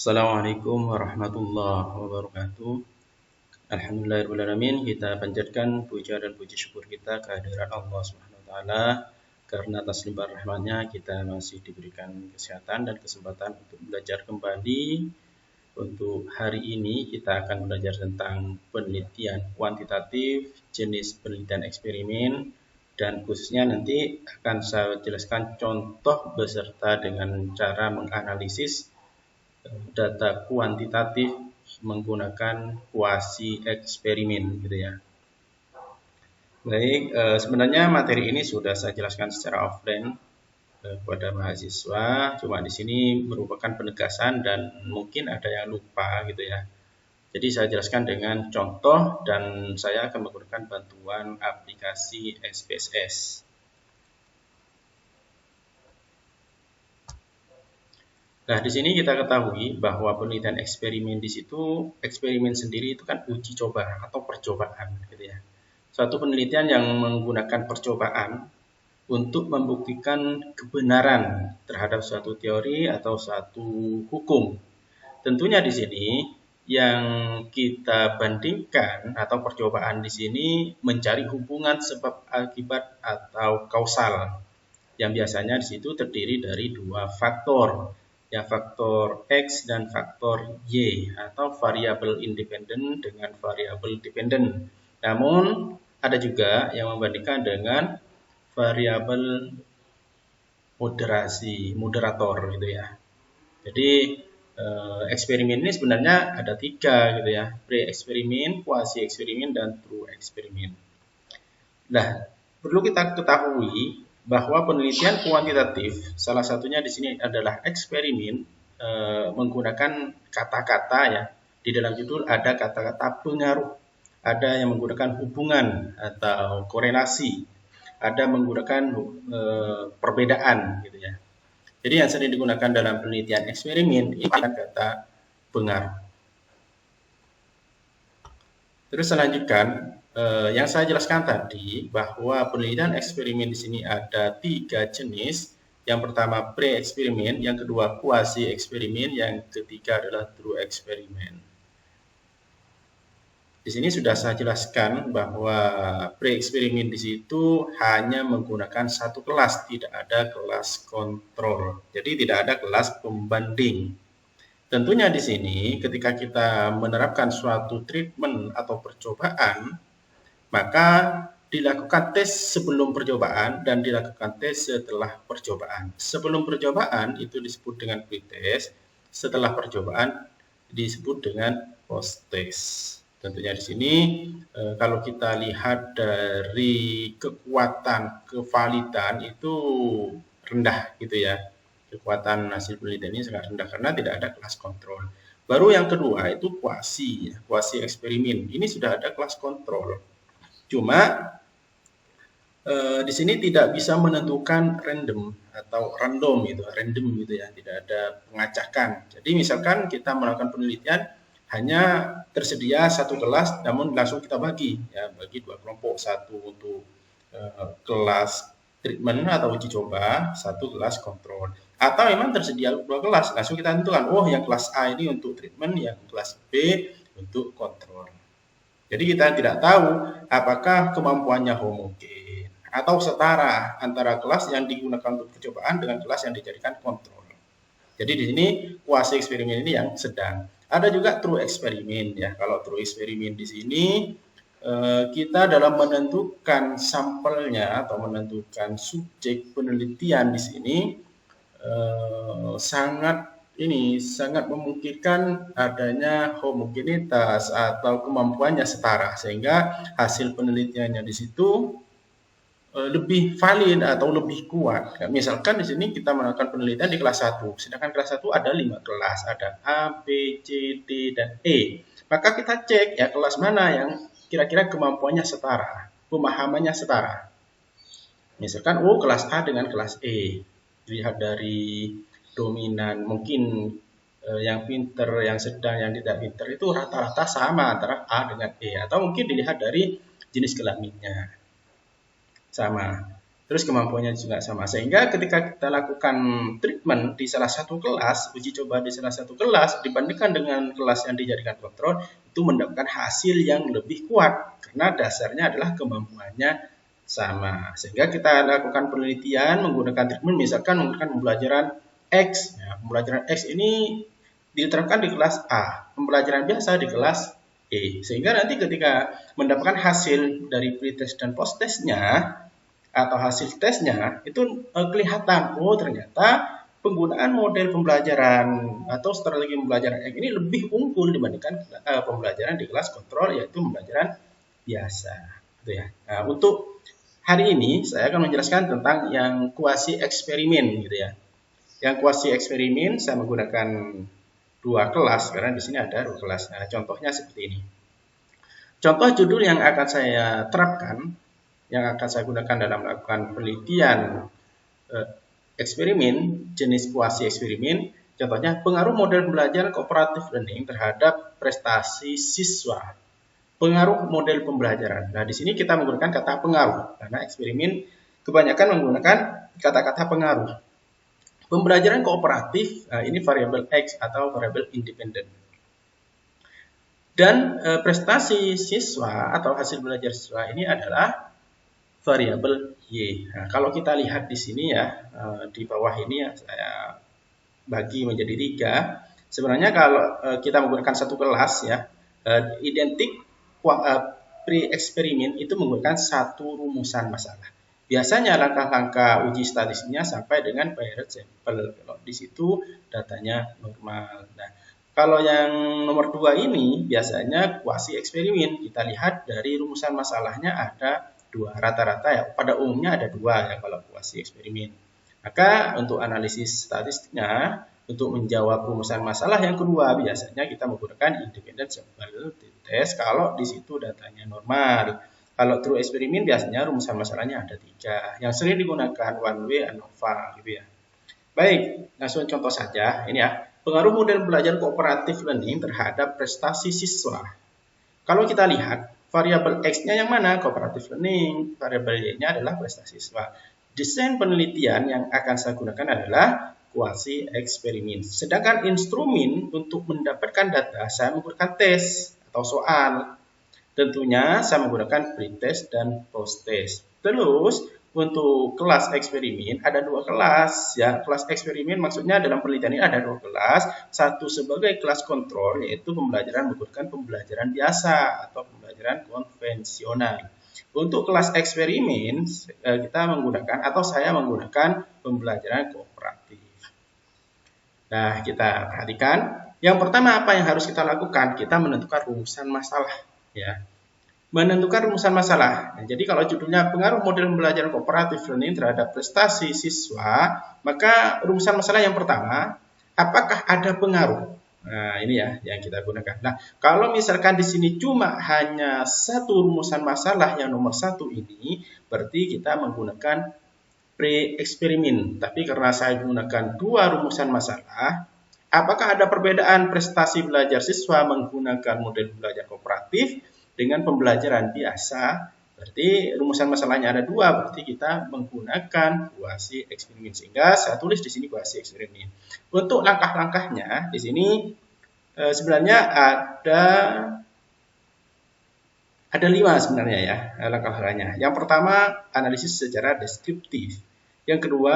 Assalamualaikum warahmatullahi wabarakatuh. Alhamdulillahirrahmanirrahim. Kita panjatkan puja dan puji syukur kita kehadirat Allah Subhanahu wa taala karena atas limpah rahmatnya kita masih diberikan kesehatan dan kesempatan untuk belajar kembali. Untuk hari ini kita akan belajar tentang penelitian kuantitatif, jenis penelitian eksperimen, dan khususnya nanti akan saya jelaskan contoh beserta dengan cara menganalisis data kuantitatif menggunakan kuasi eksperimen gitu ya. Baik, sebenarnya materi ini sudah saya jelaskan secara offline kepada mahasiswa, cuma di sini merupakan penegasan dan mungkin ada yang lupa gitu ya. Jadi saya jelaskan dengan contoh dan saya akan menggunakan bantuan aplikasi SPSS. Nah, di sini kita ketahui bahwa penelitian eksperimen di situ, eksperimen sendiri itu kan uji coba atau percobaan gitu ya. Suatu penelitian yang menggunakan percobaan untuk membuktikan kebenaran terhadap suatu teori atau suatu hukum. Tentunya di sini yang kita bandingkan atau percobaan di sini mencari hubungan sebab akibat atau kausal yang biasanya di situ terdiri dari dua faktor, ya faktor X dan faktor Y atau variabel independen dengan variabel dependen. Namun ada juga yang membandingkan dengan variabel moderator gitu ya. Jadi eksperimen ini sebenarnya ada tiga gitu ya, pre-eksperimen, kuasi eksperimen, dan true eksperimen. Nah, perlu kita ketahui bahwa penelitian kuantitatif salah satunya di sini adalah eksperimen menggunakan kata-kata ya. Di dalam judul ada kata-kata pengaruh, ada yang menggunakan hubungan atau korelasi, ada menggunakan perbedaan gitu ya. Jadi yang sering digunakan dalam penelitian eksperimen itu kata pengaruh. Terus selanjutkan yang saya jelaskan tadi bahwa penelitian eksperimen di sini ada tiga jenis. Yang pertama pre-eksperimen, yang kedua kuasi eksperimen, yang ketiga adalah true eksperimen. Di sini sudah saya jelaskan bahwa pre-eksperimen di situ hanya menggunakan satu kelas, tidak ada kelas kontrol. Jadi tidak ada kelas pembanding. Tentunya di sini ketika kita menerapkan suatu treatment atau percobaan, maka dilakukan tes sebelum percobaan dan dilakukan tes setelah percobaan. Sebelum percobaan itu disebut dengan pre-test, setelah percobaan disebut dengan post-test. Tentunya di sini kalau kita lihat dari kekuatan kevalidan itu rendah gitu ya. Kekuatan hasil penelitian ini sangat rendah karena tidak ada kelas kontrol. Baru yang kedua itu kuasi eksperimen. Ini sudah ada kelas kontrol. Cuma di sini tidak bisa menentukan random gitu ya, tidak ada pengacakan. Jadi misalkan kita melakukan penelitian hanya tersedia satu kelas, namun langsung kita bagi dua kelompok, satu untuk kelas treatment atau uji coba, satu kelas kontrol. Atau memang tersedia dua kelas, langsung kita tentukan, oh yang kelas A ini untuk treatment, yang kelas B untuk kontrol. Jadi kita tidak tahu apakah kemampuannya homogen atau setara antara kelas yang digunakan untuk percobaan dengan kelas yang dijadikan kontrol. Jadi di sini kuasi eksperimen ini yang sedang. Ada juga true eksperimen ya. Kalau true eksperimen di sini kita dalam menentukan sampelnya atau menentukan subjek penelitian di sini sangat memungkinkan adanya homogenitas atau kemampuannya setara sehingga hasil penelitiannya di situ lebih valid atau lebih kuat. Misalkan di sini kita melakukan penelitian di kelas 1, sedangkan kelas 1 ada 5 kelas, ada A, B, C, D, dan E. Maka kita cek ya kelas mana yang kira-kira kemampuannya setara, pemahamannya setara. Misalkan kelas A dengan kelas E. Dilihat dari dominan, mungkin yang pinter, yang sedang, yang tidak pinter itu rata-rata sama antara A dengan E. Atau mungkin dilihat dari jenis kelaminnya. Sama. terus kemampuannya juga sama. Sehingga ketika kita lakukan treatment di salah satu kelas, uji coba di salah satu kelas, dibandingkan dengan kelas yang dijadikan kontrol, itu mendapatkan hasil yang lebih kuat, karena dasarnya adalah kemampuannya sama. Sehingga kita lakukan penelitian menggunakan treatment, misalkan menggunakan pembelajaran X. Ya, pembelajaran X ini diterapkan di kelas A, pembelajaran biasa di kelas E. Sehingga nanti ketika mendapatkan hasil dari pre-test dan post-testnya, atau hasil tesnya itu kelihatan, oh ternyata penggunaan model pembelajaran atau strategi pembelajaran yang ini lebih unggul dibandingkan pembelajaran di kelas kontrol, yaitu pembelajaran biasa, gitu ya. Nah, untuk hari ini saya akan menjelaskan tentang yang kuasi eksperimen, gitu ya. Yang kuasi eksperimen saya menggunakan dua kelas karena di sini ada dua kelas. Nah, contohnya seperti ini. Contoh judul yang akan saya terapkan, yang akan saya gunakan dalam melakukan penelitian eksperimen, jenis kuasi eksperimen, contohnya pengaruh model belajar cooperative learning terhadap prestasi siswa. Pengaruh model pembelajaran. Nah, di sini kita menggunakan kata pengaruh, karena eksperimen kebanyakan menggunakan kata-kata pengaruh. Pembelajaran kooperatif, ini variabel X atau variabel independen. Dan prestasi siswa atau hasil belajar siswa ini adalah variabel Y. Nah, kalau kita lihat di sini ya, di bawah ini ya saya bagi menjadi 3. Sebenarnya kalau kita menggunakan satu kelas ya, identik pre-eksperimen itu menggunakan satu rumusan masalah. Biasanya langkah-langkah uji statistiknya sampai dengan Bayer's sampel. Kalau di situ datanya normal. Nah, kalau yang nomor 2 ini biasanya kuasi eksperimen. Kita lihat dari rumusan masalahnya ada 2, rata-rata ya, pada umumnya ada 2 ya kalau kuasi eksperimen. Maka untuk analisis statistiknya, untuk menjawab rumusan masalah yang kedua, biasanya kita menggunakan independent sample test kalau di situ datanya normal. Kalau true eksperimen biasanya rumusan masalahnya ada 3. Yang sering digunakan one way, ANOVA gitu ya. Baik, langsung contoh saja. Ini ya, pengaruh model belajar kooperatif learning terhadap prestasi siswa. Kalau kita lihat, variabel X-nya yang mana? Cooperative learning. Variabel Y-nya adalah prestasi siswa. Desain penelitian yang akan saya gunakan adalah kuasi eksperimen. Sedangkan instrumen untuk mendapatkan data, saya menggunakan tes atau soal. Tentunya saya menggunakan pre-test dan post-test. Terus, untuk kelas eksperimen ada 2 kelas ya. Kelas eksperimen maksudnya dalam penelitian ini ada 2 kelas. Satu sebagai kelas kontrol, yaitu pembelajaran menggunakan pembelajaran biasa atau pembelajaran konvensional. Untuk kelas eksperimen kita menggunakan atau saya menggunakan pembelajaran kooperatif. Nah, kita perhatikan. Yang pertama apa yang harus kita lakukan? Kita menentukan rumusan masalah ya. Menentukan rumusan masalah. Nah, jadi kalau judulnya pengaruh model pembelajaran kooperatif learning terhadap prestasi siswa, maka rumusan masalah yang pertama, apakah ada pengaruh? Nah, ini ya yang kita gunakan. Nah, kalau misalkan di sini cuma hanya satu rumusan masalah yang nomor 1 ini, berarti kita menggunakan pre-eksperimen. Tapi karena saya menggunakan 2 rumusan masalah, apakah ada perbedaan prestasi belajar siswa menggunakan model belajar kooperatif dengan pembelajaran biasa? Berarti rumusan masalahnya ada 2, berarti kita menggunakan kuasi eksperimen. Sehingga saya tulis di sini kuasi eksperimen. Untuk langkah-langkahnya di sini sebenarnya ada 5 sebenarnya ya langkah-langkahnya. Yang pertama, analisis secara deskriptif. Yang kedua,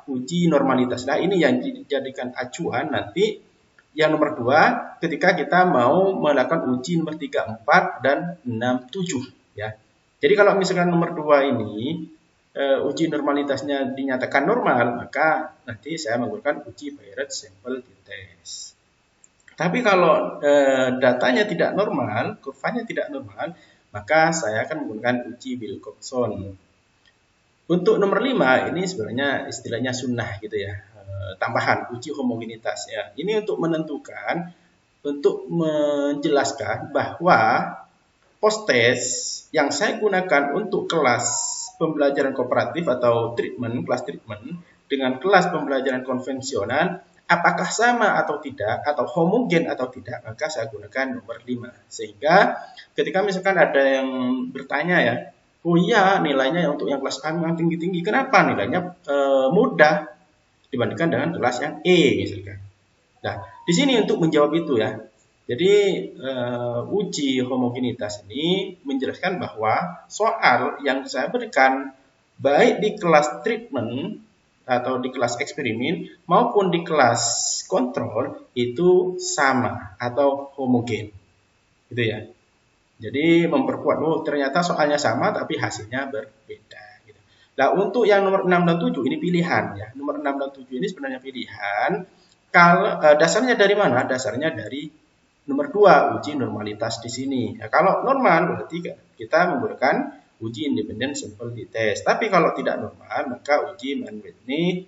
uji normalitas. Nah, ini yang dijadikan acuan nanti. Yang nomor 2, ketika kita mau melakukan uji nomor 3, 4, dan 6, 7 ya. Jadi kalau misalkan nomor 2 ini uji normalitasnya dinyatakan normal, maka nanti saya menggunakan uji Bayer's sampel test. Tapi kalau datanya tidak normal, kurvanya tidak normal, maka saya akan menggunakan uji Wilcoxon. Untuk nomor 5 ini sebenarnya istilahnya sunnah gitu ya, tambahan uji homogenitas ya. Ini untuk menentukan, untuk menjelaskan bahwa post-test yang saya gunakan untuk kelas pembelajaran kooperatif atau treatment, kelas treatment, dengan kelas pembelajaran konvensional, apakah sama atau tidak, atau homogen atau tidak, maka saya gunakan nomor 5. Sehingga ketika misalkan ada yang bertanya ya, oh iya nilainya untuk yang kelas A memang tinggi-tinggi. Kenapa? Nilainya mudah dibandingkan dengan kelas yang E misalkan. Nah, di sini untuk menjawab itu ya. Jadi uji homogenitas ini menjelaskan bahwa soal yang saya berikan baik di kelas treatment atau di kelas eksperimen maupun di kelas kontrol itu sama atau homogen. Gitu ya. Jadi memperkuat, oh ternyata soalnya sama tapi hasilnya berbeda. Gitu. Nah untuk yang nomor 6 dan 7 ini pilihan ya. Nomor 6 dan 7 ini sebenarnya pilihan. Kalau dasarnya dari mana? Dasarnya dari nomor 2 uji normalitas di sini. Ya, kalau normal berarti kita menggunakan uji independen simple t-test. Tapi kalau tidak normal maka uji Mann-Whitney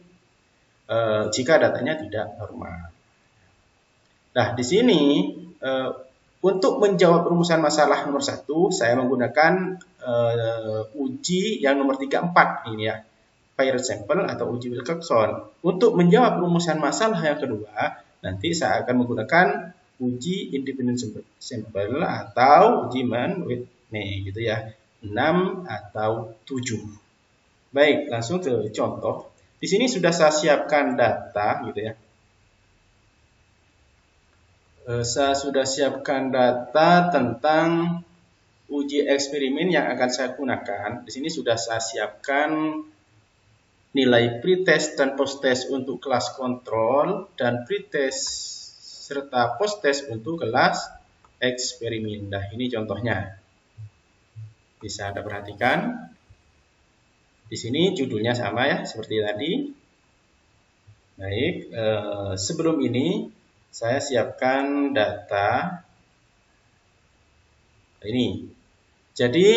jika datanya tidak normal. Nah di sini untuk menjawab rumusan masalah nomor 1, saya menggunakan uji yang nomor 34 ini ya, paired sample atau uji Wilcoxon. Untuk menjawab rumusan masalah yang kedua, nanti saya akan menggunakan uji independent sample atau uji Mann-Whitney gitu ya, 6 atau 7. Baik, langsung ke contoh. Di sini sudah saya siapkan data gitu ya. Saya sudah siapkan data tentang uji eksperimen yang akan saya gunakan. Di sini sudah saya siapkan nilai pretest dan posttest untuk kelas kontrol dan pretest serta posttest untuk kelas eksperimen. Nah, ini contohnya. Bisa Anda perhatikan. Di sini judulnya sama ya, seperti tadi. Baik, sebelum ini saya siapkan data ini. Jadi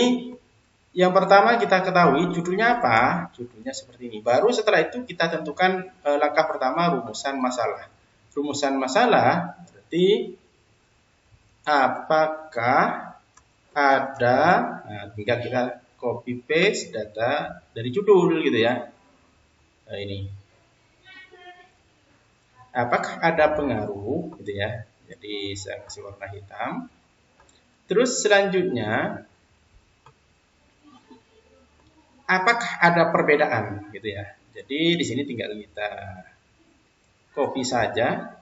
yang pertama kita ketahui judulnya apa? Judulnya seperti ini. Baru setelah itu kita tentukan langkah pertama rumusan masalah. Rumusan masalah berarti apakah ada, nah, tinggal kita copy paste data dari judul gitu ya. Nah, ini. Apakah ada pengaruh gitu ya. Jadi saya kasih warna hitam. Terus selanjutnya apakah ada perbedaan gitu ya. Jadi di sini tinggal kita copy saja.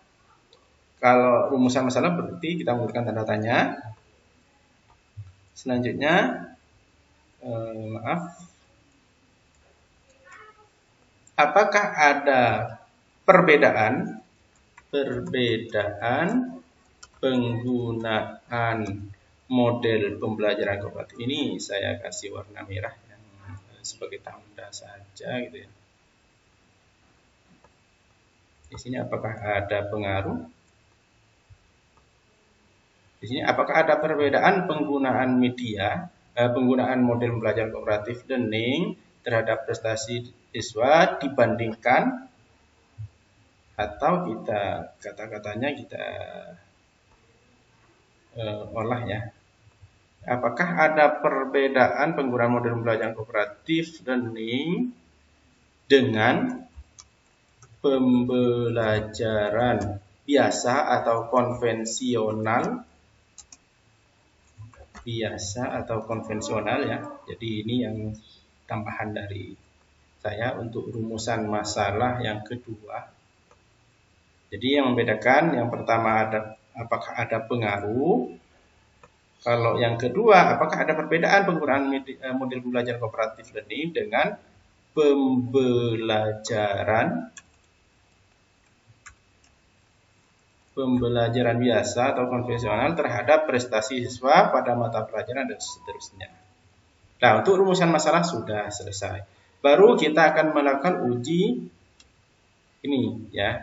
Kalau rumusan masalah berarti kita menggunakan tanda tanya. Selanjutnya apakah ada perbedaan penggunaan model pembelajaran kooperatif. Ini saya kasih warna merah yang sebagai tanda saja gitu ya. Di sini apakah ada pengaruh? Di sini apakah ada perbedaan penggunaan media, penggunaan model pembelajaran kooperatif learning terhadap prestasi siswa dibandingkan, atau kita kata-katanya kita olah ya. Apakah ada perbedaan penggunaan model pembelajaran kooperatif learning dengan pembelajaran biasa atau konvensional? Biasa atau konvensional ya. Jadi ini yang tambahan dari saya untuk rumusan masalah yang kedua. Jadi yang membedakan yang pertama apakah ada pengaruh. Kalau yang kedua, apakah ada perbedaan penggunaan model pembelajaran kooperatif learning dengan pembelajaran biasa atau konvensional terhadap prestasi siswa pada mata pelajaran dan seterusnya. Nah, untuk rumusan masalah sudah selesai. Baru kita akan melakukan uji ini ya.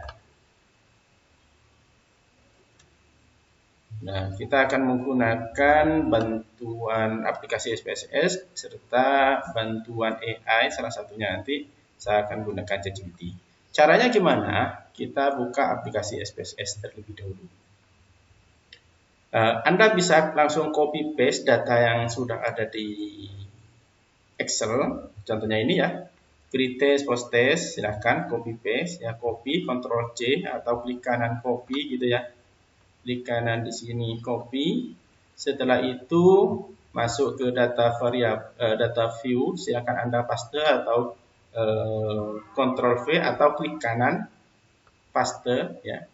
Nah, kita akan menggunakan bantuan aplikasi SPSS serta bantuan AI, salah satunya nanti saya akan gunakan ChatGPT. Caranya gimana? Kita buka aplikasi SPSS terlebih dahulu. Anda bisa langsung copy paste data yang sudah ada di Excel, contohnya ini ya. Pretest, posttest, silahkan copy paste ya, copy, Ctrl C atau klik kanan copy gitu ya. Klik kanan di sini copy. Setelah itu masuk ke data data view, silakan Anda paste atau Ctrl V atau klik kanan paste ya.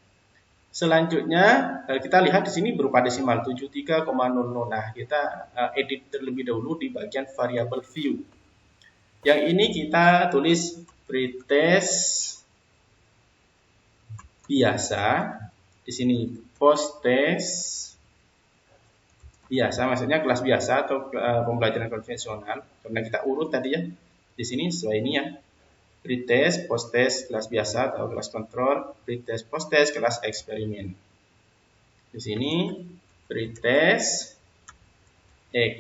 Selanjutnya kita lihat di sini berupa desimal 73,00. Nah, kita edit terlebih dahulu di bagian variabel view. Yang ini kita tulis pretest biasa. Di sini posttest biasa, maksudnya kelas biasa atau pembelajaran konvensional. Karena kita urut tadi ya. Di sini sesuai ini ya. Pretest, posttest kelas biasa atau kelas kontrol, pretest, posttest kelas eksperimen. Di sini pretest X,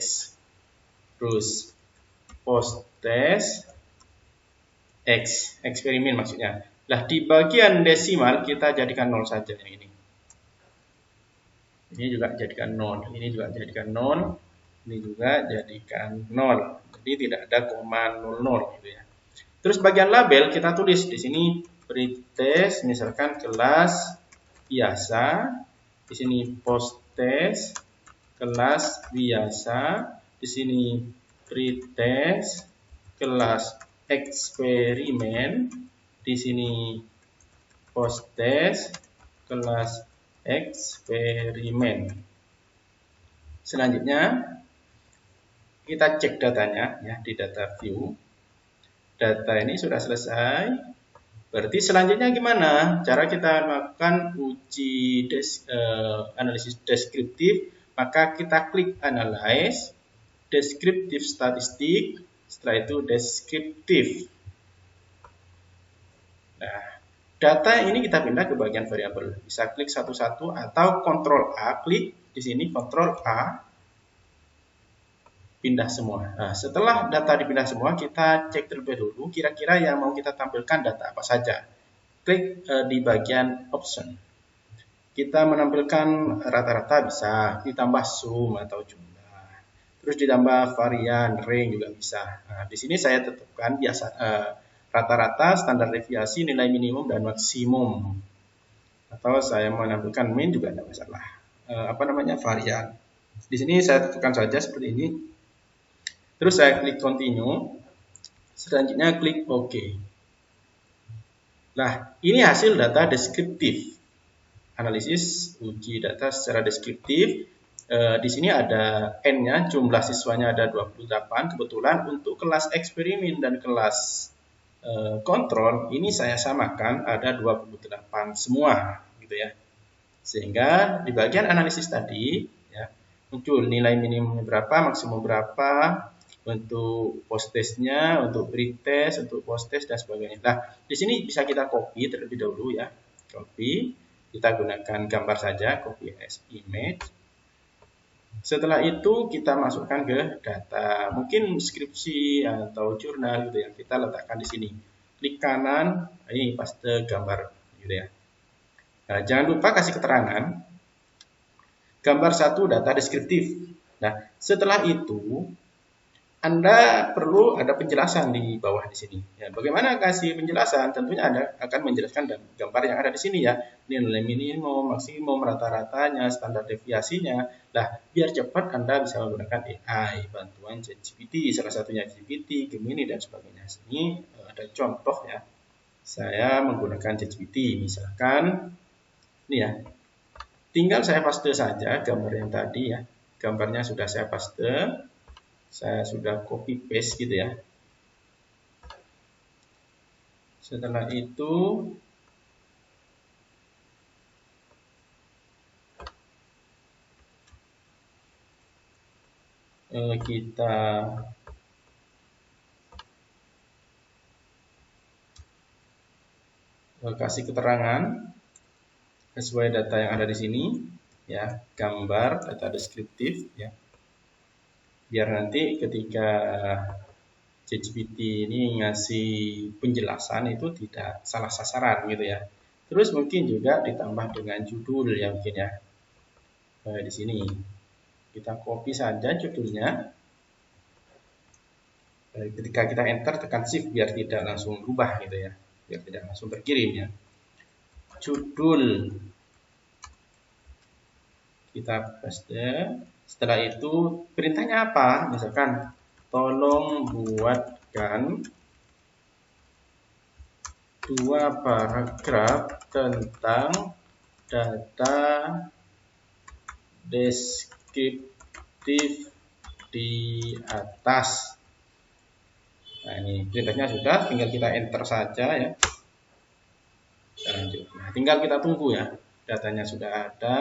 terus posttest X, eksperimen maksudnya. Nah, di bagian desimal kita jadikan 0 saja yang ini. Ini juga jadikan 0, ini juga jadikan 0, ini juga jadikan 0. Jadi tidak ada koma 00 gitu ya. Terus bagian label kita tulis di sini pretest misalkan kelas biasa, di sini posttest kelas biasa, di sini pretest kelas eksperimen, di sini posttest kelas eksperimen. Selanjutnya kita cek datanya ya di data view. Data ini sudah selesai. Berarti selanjutnya gimana? Cara kita melakukan uji analisis deskriptif, maka kita klik analyze, deskriptif statistik, setelah itu deskriptif. Nah, data ini kita pindah ke bagian variabel. Bisa klik satu-satu atau Ctrl A, klik di sini Ctrl A, pindah semua. Nah, setelah data dipindah semua, kita cek terlebih dahulu kira-kira yang mau kita tampilkan data apa saja. Klik di bagian option. Kita menampilkan rata-rata bisa, ditambah sum atau jumlah. Terus ditambah varian, range juga bisa. Nah, di sini saya tetapkan biasa rata-rata, standar deviasi, nilai minimum dan maksimum. Atau saya menampilkan min juga tidak masalah. Varian. Di sini saya tentukan saja seperti ini. Terus saya klik continue, selanjutnya klik OK. Nah, ini hasil data deskriptif. Analisis uji data secara deskriptif. Di sini ada N-nya, jumlah siswanya ada 28. Kebetulan untuk kelas eksperimen dan kelas kontrol, ini saya samakan ada 28 semua, gitu ya. Sehingga di bagian analisis tadi, ya, muncul nilai minimumnya berapa, maksimum berapa, untuk posttestnya, untuk pretest, untuk posttest dan sebagainya. Nah, di sini bisa kita copy terlebih dahulu ya. Copy, kita gunakan gambar saja, copy as image. Setelah itu kita masukkan ke data, mungkin skripsi atau jurnal gitu ya. Kita letakkan di sini. Klik kanan, ini paste gambar gitu ya. Nah, jangan lupa kasih keterangan. Gambar 1 data deskriptif. Nah, setelah itu Anda perlu ada penjelasan di bawah di sini. Ya, bagaimana kasih penjelasan? Tentunya Anda akan menjelaskan gambar yang ada di sini ya. Nilai minimum, maksimum, rata-ratanya, standar deviasinya. Nah, biar cepat Anda bisa menggunakan AI, bantuan ChatGPT, salah satunya GPT, Gemini, dan sebagainya. Sini ada contoh ya. Saya menggunakan ChatGPT, misalkan ini ya. Tinggal saya paste saja gambar yang tadi ya. Gambarnya sudah saya paste. Saya sudah copy paste gitu ya. Setelah itu kita kasih keterangan sesuai data yang ada di sini ya, gambar data deskriptif ya. Biar nanti ketika ChatGPT ini ngasih penjelasan itu tidak salah sasaran gitu ya. Terus mungkin juga ditambah dengan judul ya mungkin ya. Di sini kita copy saja judulnya. Ketika kita enter tekan shift biar tidak langsung berubah gitu ya. Biar tidak langsung terkirim ya. Judul kita paste. Setelah itu perintahnya apa? Misalkan tolong buatkan 2 paragraf tentang data deskriptif di atas. Nah, ini perintahnya sudah, tinggal kita enter saja ya. Kita lanjut. Nah, tinggal kita tunggu ya. Datanya sudah ada,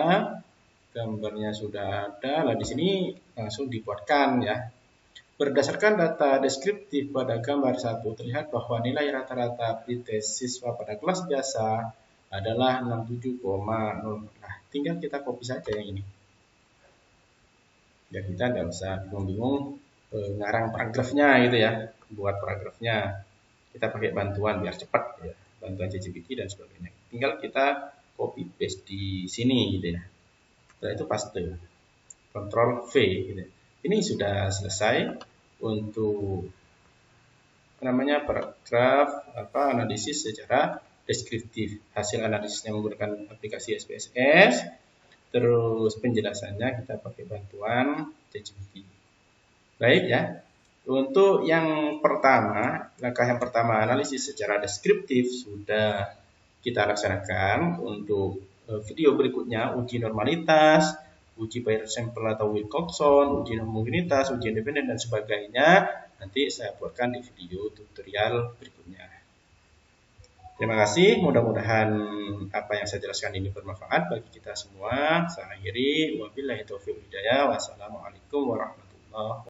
gambarnya sudah ada. Nah, di sini langsung dibuatkan ya. Berdasarkan data deskriptif pada gambar 1, terlihat bahwa nilai rata-rata pretest siswa pada kelas biasa adalah 67,0. Nah, tinggal kita copy saja yang ini. Biar kita nggak usah bingung-bingung ngarang paragrafnya gitu ya. Buat paragrafnya. Kita pakai bantuan biar cepat ya. Bantuan ChatGPT dan sebagainya. Tinggal kita copy paste di sini gitu ya. Setelah itu paste. Ctrl V gitu. Ini sudah selesai untuk paragraf analisis secara deskriptif. Hasil analisisnya menggunakan aplikasi SPSS. Terus penjelasannya kita pakai bantuan ChatGPT. Baik ya. Untuk yang pertama, langkah yang pertama analisis secara deskriptif sudah kita laksanakan. Untuk video berikutnya uji normalitas, uji Bayes sampel atau Wilcoxon, uji homogenitas, uji independen dan sebagainya. Nanti saya buatkan di video tutorial berikutnya. Terima kasih, mudah-mudahan apa yang saya jelaskan ini bermanfaat bagi kita semua. Saya akhiri, wabillahi taufiq hidayah, wassalamualaikum warahmatullahi wabarakatuh.